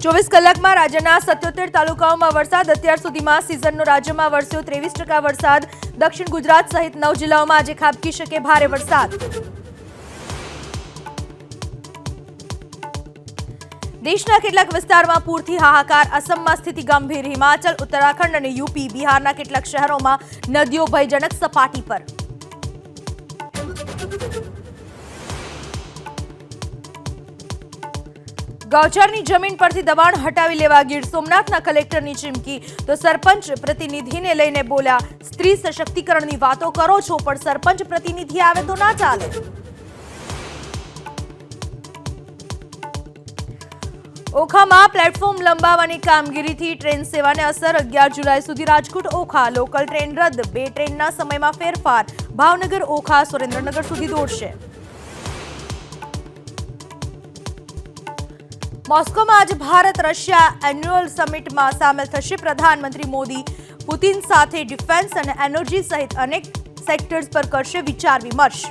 24 કલાકમાં રાજ્યના 77 તાલુકાઓમાં વરસાદ. અત્યાર સુધીમાં સિઝનનો રાજ્યમાં વરસ્યો 23% વરસાદ. દક્ષિણ ગુજરાત સહિત 9 જિલ્લાઓમાં આજે ખાબકી શકે ભારે વરસાદ. દેશના કેટલાક વિસ્તારમાં પૂરથી હાહાકાર. અસમમાં સ્થિતિ ગંભીર. હિમાચલ, ઉત્તરાખંડ અને યુપી, બિહારના કેટલાક શહેરોમાં નદીઓ ભયજનક સપાટી પર. ગૌચરની જમીન પરથી દબાણ હટાવી લેવા ગીર સોમનાથના કલેક્ટરની ચીમકી. તો સરપંચ પ્રતિનિધિને લઈને બોલ્યા, સ્ત્રી સશક્તિકરણની વાતો કરો છો પણ સરપંચ પ્રતિનિધિ આવે તો ના ચાલે. ઓખામાં પ્લેટફોર્મ લંબાવવાની કામગીરીથી ટ્રેન સેવાને અસર. 11 જુલાઈ સુધી રાજકોટ ઓખા લોકલ ટ્રેન રદ. 2 ટ્રેનના સમયમાં ફેરફાર. ભાવનગર ઓખા સુરેન્દ્રનગર સુધી દોડશે. મોસ્કોમાં આજે ભારત રશિયા એન્યુઅલ સમિટમાં સામેલ થશે પ્રધાનમંત્રી મોદી. પુતિન સાથે ડિફેન્સ અને એનર્જી સહિત અનેક સેક્ટર્સ પર કરશે વિચાર વિમર્શ.